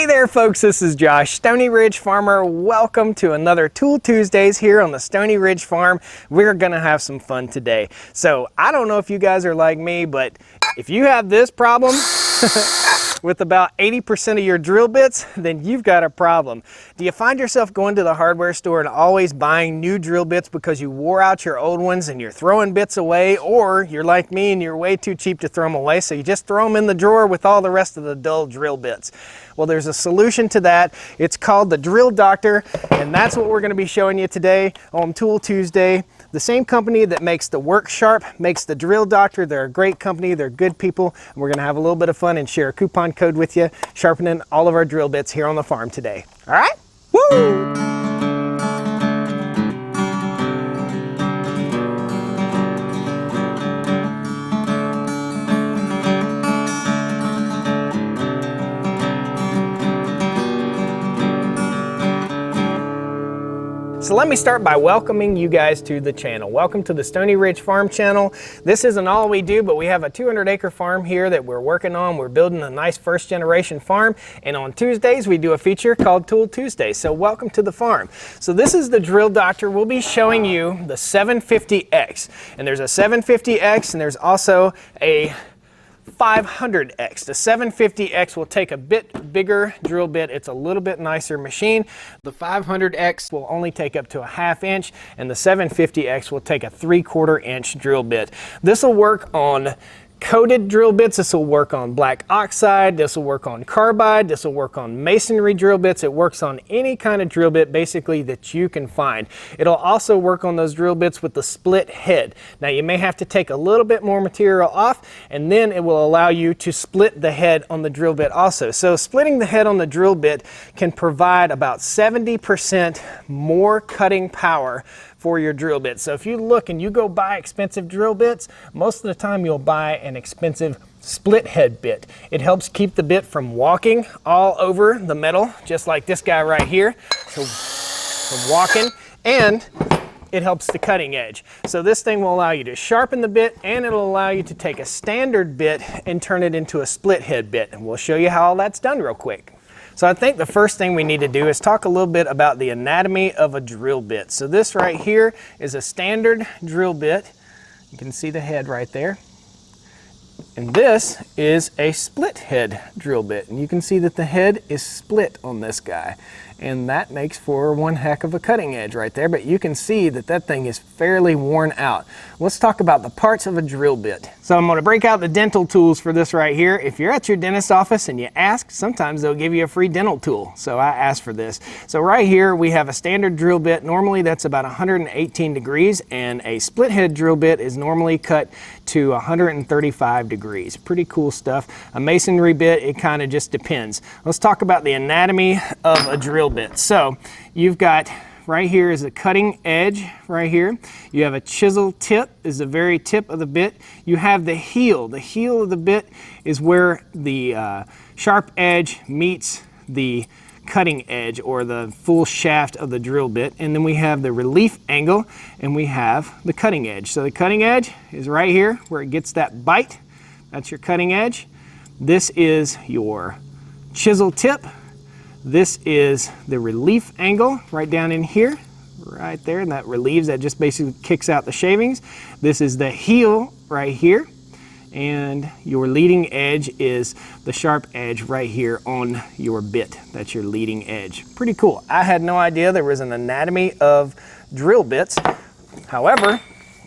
Hey there folks, this is Josh, Stony Ridge Farmer. Welcome to another Tool Tuesdays here on the Stony Ridge Farm. We're gonna have some fun today. So I don't know if you guys are like me, but if you have this problem with about 80% of your drill bits, then you've got a problem. Do you find yourself going to the hardware store and always buying new drill bits because you wore out your old ones and you're throwing bits away, or you're like me and you're way too cheap to throw them away, so you just throw them in the drawer with all the rest of the dull drill bits? Well, there's a solution to that. It's called the Drill Doctor, and that's what we're going to be showing you today on Tool Tuesday. The same company that makes the Work Sharp makes the Drill Doctor. They're a great company. They're good people. And we're going to have a little bit of fun and share a coupon code with you, sharpening all of our drill bits here on the farm today. All right? Woo! So let me start by welcoming you guys to the channel. Welcome to the Stony Ridge Farm channel. This isn't all we do, but we have a 200-acre farm here that we're working on. We're building a nice first-generation farm, and on Tuesdays we do a feature called Tool Tuesdays. So welcome to the farm. So this is the Drill Doctor. We'll be showing you the 750X, and there's a 750X, and there's also a 500X. The 750X will take a bit bigger drill bit. It's a little bit nicer machine. The 500X will only take up to a 1/2 inch, and the 750X will take a 3/4 inch drill bit. This will work on coated drill bits. This will work on black oxide. This will work on carbide. This will work on masonry drill bits. It works on any kind of drill bit basically that you can find. It'll also work on those drill bits with the split head. Now you may have to take a little bit more material off, and then it will allow you to split the head on the drill bit also. So splitting the head on the drill bit can provide about 70% more cutting power for your drill bit. So if you look and you go buy expensive drill bits, most of the time you'll buy an expensive split head bit. It helps keep the bit from walking all over the metal, just like this guy right here. So from walking, and it helps the cutting edge. So this thing will allow you to sharpen the bit, and it'll allow you to take a standard bit and turn it into a split head bit. And we'll show you how all that's done real quick. So I think the first thing we need to do is talk a little bit about the anatomy of a drill bit. So this right here is a standard drill bit. You can see the head right there. And this is a split head drill bit. And you can see that the head is split on this guy. And that makes for one heck of a cutting edge right there. But you can see that that thing is fairly worn out. Let's talk about the parts of a drill bit. So I'm going to break out the dental tools for this right here. If you're at your dentist's office and you ask, sometimes they'll give you a free dental tool. So I asked for this. So right here we have a standard drill bit. Normally that's about 118 degrees, and a split head drill bit is normally cut to 135 degrees. Pretty cool stuff. A masonry bit, it kind of just depends. Let's talk about the anatomy of a drill bit. So you've got right here is a cutting edge right here. You have a chisel tip, is the very tip of the bit. You have the heel. The heel of the bit is where the sharp edge meets the cutting edge, or the full shaft of the drill bit. And then we have the relief angle, and we have the cutting edge. So the cutting edge is right here where it gets that bite. That's your cutting edge. This is your chisel tip. This is the relief angle right down in here, right there, and that relieves, that just basically kicks out the shavings. This is the heel right here, and your leading edge is the sharp edge right here on your bit. That's your leading edge. Pretty cool. I had no idea there was an anatomy of drill bits. However,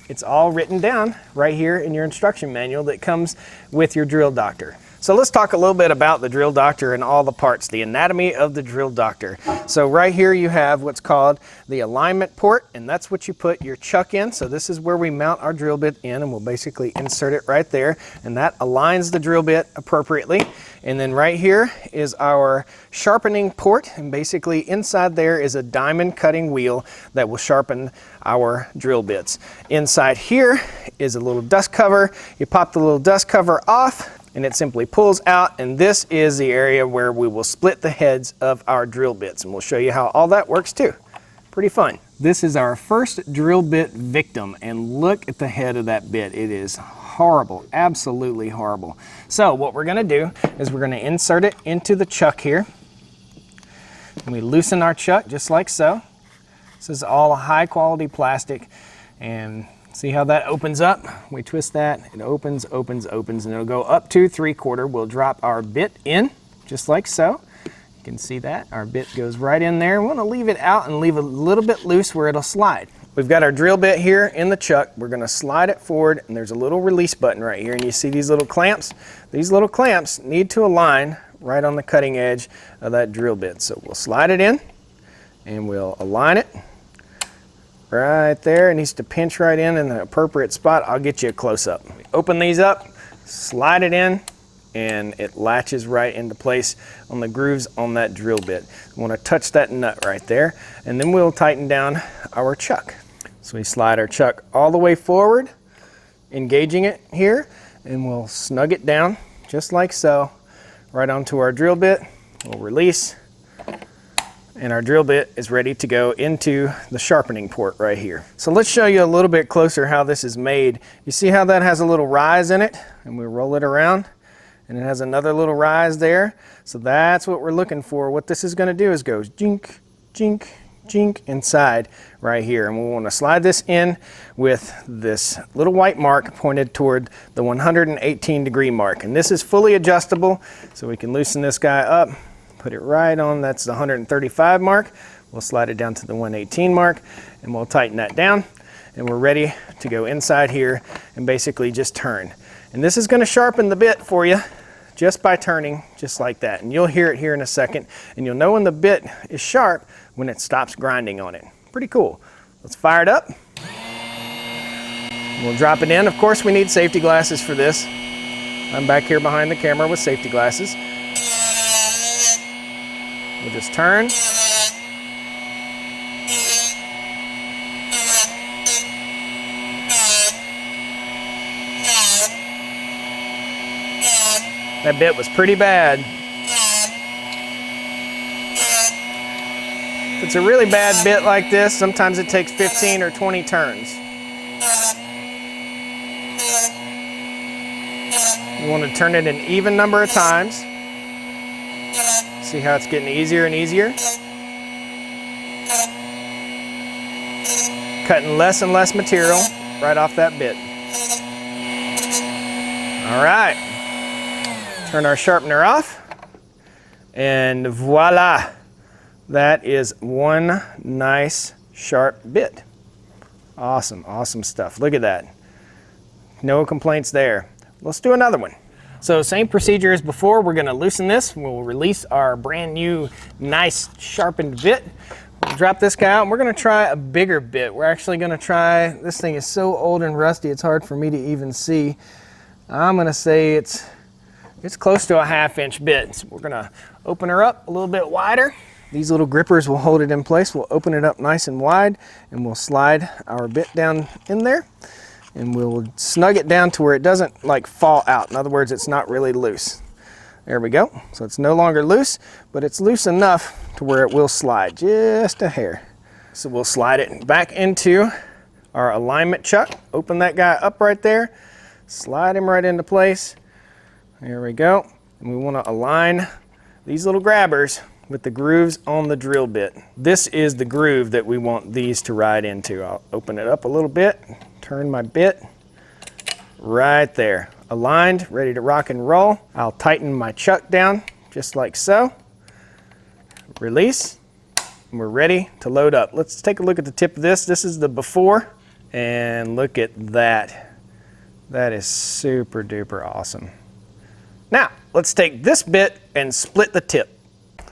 it's all written down right here in your instruction manual that comes with your Drill Doctor. So let's talk a little bit about the Drill Doctor and all the parts, the anatomy of the Drill Doctor. So right here you have what's called the alignment port, and that's what you put your chuck in. So this is where we mount our drill bit in, and we'll basically insert it right there, and that aligns the drill bit appropriately. And then right here is our sharpening port, and basically inside there is a diamond cutting wheel that will sharpen our drill bits. Inside here is a little dust cover. You pop the little dust cover off, and it simply pulls out, and this is the area where we will split the heads of our drill bits, and we'll show you how all that works too. Pretty fun. This is our first drill bit victim, and look at the head of that bit. It is horrible, absolutely horrible. So what we're gonna do is we're gonna insert it into the chuck here, And we loosen our chuck just like so. This is all high quality plastic, and see how that opens up? We twist that, it opens, opens, opens, and it'll go up to 3/4. We'll drop our bit in just like so. You can see that our bit goes right in there. We want to leave it out and leave a little bit loose where it'll slide. We've got our drill bit here in the chuck. We're going to slide it forward, and there's a little release button right here, and you see these little clamps? These little clamps need to align right on the cutting edge of that drill bit. So we'll slide it in, and we'll align it right there. It needs to pinch right in the appropriate spot. I'll get you a close-up. Open these up, slide it in, and it latches right into place on the grooves on that drill bit. We want to touch that nut right there, and then we'll tighten down our chuck. So we slide our chuck all the way forward, engaging it here, and we'll snug it down just like so, right onto our drill bit. We'll release, and our drill bit is ready to go into the sharpening port right here. So let's show you a little bit closer how this is made. You see how that has a little rise in it? And we roll it around, and it has another little rise there. So that's what we're looking for. What this is going to do is go jink, jink, jink inside right here. And we want to slide this in with this little white mark pointed toward the 118-degree mark. And this is fully adjustable, so we can loosen this guy up, put it right on, that's the 135 mark. We'll slide it down to the 118 mark, and we'll tighten that down. And we're ready to go inside here and basically just turn. And this is going to sharpen the bit for you just by turning just like that. And you'll hear it here in a second, and you'll know when the bit is sharp when it stops grinding on it. Pretty cool. Let's fire it up. We'll drop it in. Of course, we need safety glasses for this. I'm back here behind the camera with safety glasses. We'll just turn. That bit was pretty bad. If it's a really bad bit like this, sometimes it takes 15 or 20 turns. You want to turn it an even number of times. See how it's getting easier and easier? Cutting less and less material right off that bit. All right. Turn our sharpener off, and voila, that is one nice sharp bit. Awesome, awesome stuff. Look at that. No complaints there. Let's do another one. So same procedure as before. We're going to loosen this. We'll release our brand new nice sharpened bit. We'll drop this guy out, and we're going to try a bigger bit. We're actually going to try, this thing is so old and rusty it's hard for me to even see. I'm going to say it's close to a 1/2 inch bit. So we're gonna open her up a little bit wider. These little grippers will hold it in place. We'll open it up nice and wide, and we'll slide our bit down in there, and we'll snug it down to where it doesn't like fall out. In other words, it's not really loose. There we go. So it's no longer loose, but it's loose enough to where it will slide just a hair. So we'll slide it back into our alignment chuck. Open that guy up right there, slide him right into place. There we go. And we want to align these little grabbers with the grooves on the drill bit. This is the groove that we want these to ride into. I'll open it up a little bit, turn my bit right there. Aligned, ready to rock and roll. I'll tighten my chuck down just like so. Release, and we're ready to load up. Let's take a look at the tip of this. This is the before, and look at that. That is super duper awesome. Now, let's take this bit and split the tip.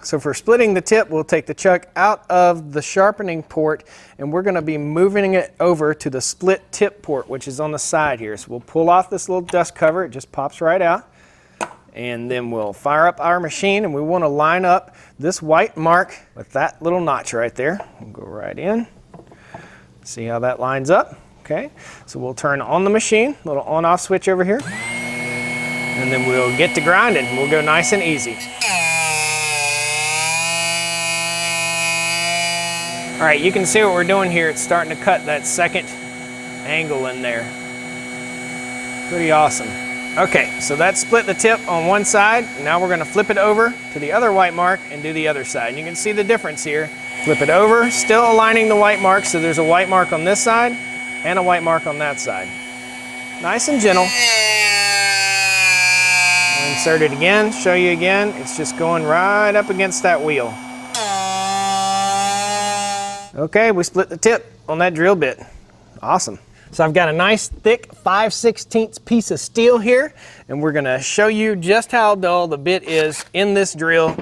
So for splitting the tip, we'll take the chuck out of the sharpening port, and we're going to be moving it over to the split tip port, which is on the side here. So we'll pull off this little dust cover. It just pops right out. And then we'll fire up our machine, and we want to line up this white mark with that little notch right there. We'll go right in. See how that lines up? Okay. So we'll turn on the machine, little on-off switch over here. And then we'll get to grinding. We'll go nice and easy. All right, you can see what we're doing here. It's starting to cut that second angle in there. Pretty awesome. Okay, so that split the tip on one side. Now we're gonna flip it over to the other white mark and do the other side. And you can see the difference here. Flip it over, still aligning the white mark, so there's a white mark on this side and a white mark on that side. Nice and gentle. We'll insert it again, show you again. It's just going right up against that wheel. Okay, we split the tip on that drill bit. Awesome. So I've got a nice thick 5/16 piece of steel here, and we're gonna show you just how dull the bit is in this drill,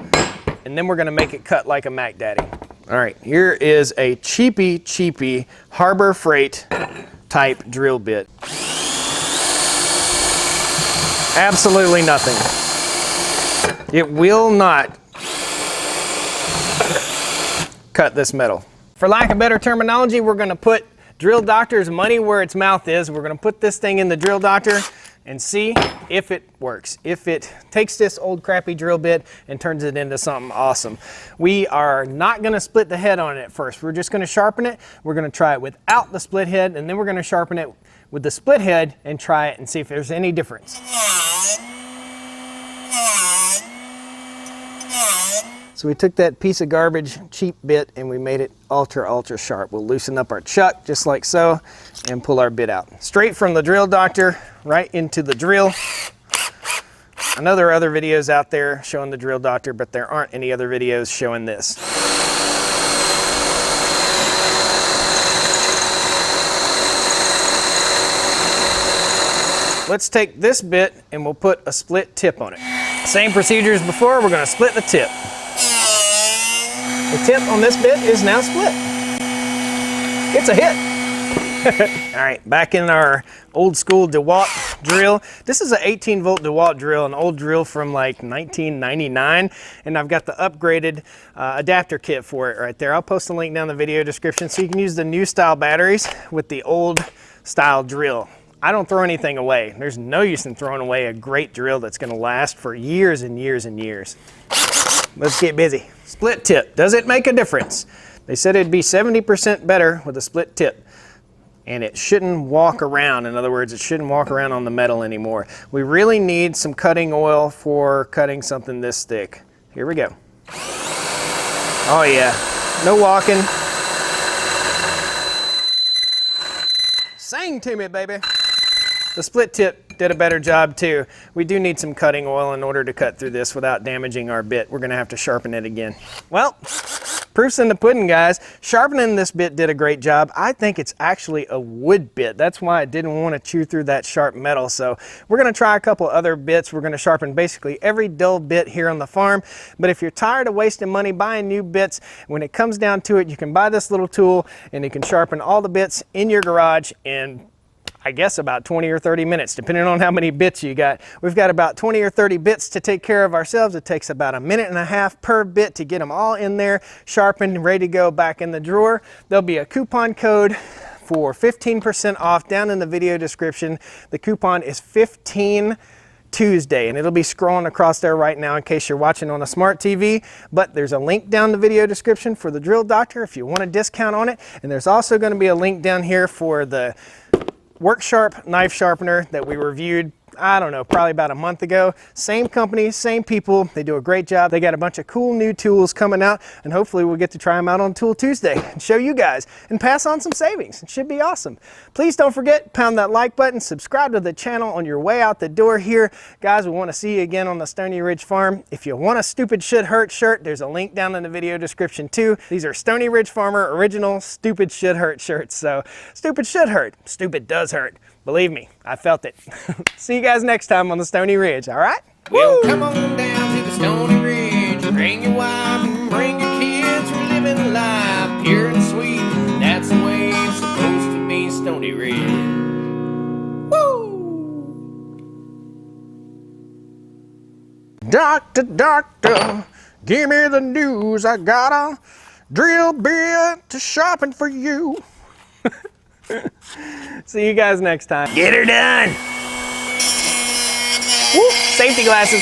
and then we're gonna make it cut like a Mac Daddy. All right, here is a cheapy Harbor Freight type drill bit. Absolutely nothing. It will not cut this metal. For lack of better terminology, we're gonna put Drill Doctor's money where its mouth is. We're gonna put this thing in the Drill Doctor and see if it works, if it takes this old crappy drill bit and turns it into something awesome. We are not gonna split the head on it at first. We're just gonna sharpen it. We're gonna try it without the split head, and then we're gonna sharpen it with the split head and try it and see if there's any difference. So we took that piece of garbage, cheap bit, and we made it ultra sharp. We'll loosen up our chuck just like so and pull our bit out. Straight from the Drill Doctor right into the drill. I know there are other videos out there showing the Drill Doctor, but there aren't any other videos showing this. Let's take this bit and we'll put a split tip on it. Same procedure as before, we're gonna split the tip. The tip on this bit is now split. It's a hit. All right, back in our old school DeWalt drill. This is an 18-volt DeWalt drill, an old drill from like 1999, and I've got the upgraded adapter kit for it right there. I'll post a link down in the video description so you can use the new style batteries with the old style drill. I don't throw anything away. There's no use in throwing away a great drill that's gonna last for years and years and years. Let's get busy. Split tip, does it make a difference? They said it'd be 70% better with a split tip, and it shouldn't walk around. In other words, it shouldn't walk around on the metal anymore. We really need some cutting oil for cutting something this thick. Here we go. Oh yeah, no walking. Sing to me, baby. The split tip did a better job too. We do need some cutting oil in order to cut through this without damaging our bit. We're gonna have to sharpen it again. Well, proof's in the pudding, guys. Sharpening this bit did a great job. I think it's actually a wood bit. That's why I didn't want to chew through that sharp metal. So we're gonna try a couple other bits. We're gonna sharpen basically every dull bit here on the farm. But if you're tired of wasting money buying new bits, when it comes down to it, you can buy this little tool and you can sharpen all the bits in your garage in, I guess, about 20 or 30 minutes, depending on how many bits you got. We've got about 20 or 30 bits to take care of ourselves. It takes about 1.5 minutes per bit to get them all in there, sharpened, ready to go back in the drawer. There'll be a coupon code for 15% off down in the video description. The coupon is 15 Tuesday, and it'll be scrolling across there right now in case you're watching on a smart TV. But there's a link down in the video description for the Drill Doctor if you want a discount on it. And there's also going to be a link down here for the Work Sharp knife sharpener that we reviewed, I don't know, probably about a month ago. Same company, same people. They do a great job. They got a bunch of cool new tools coming out, and hopefully we'll get to try them out on Tool Tuesday and show you guys and pass on some savings. It should be awesome. Please don't forget, pound that like button, subscribe to the channel on your way out the door here. Guys, we want to see you again on the Stony Ridge Farm. If you want a Stupid Should Hurt shirt, there's a link down in the video description too. These are Stony Ridge Farmer original Stupid Should Hurt shirts. So stupid should hurt, stupid does hurt. Believe me, I felt it. See you guys next time on the Stony Ridge, all right? Well, come on down to the Stony Ridge. Bring your wife and bring your kids. We're living life pure and sweet. That's the way it's supposed to be, Stony Ridge. Woo! Doctor, doctor, give me the news. I got a drill bit to sharpen for you. See you guys next time. Get her done! Woo, safety glasses.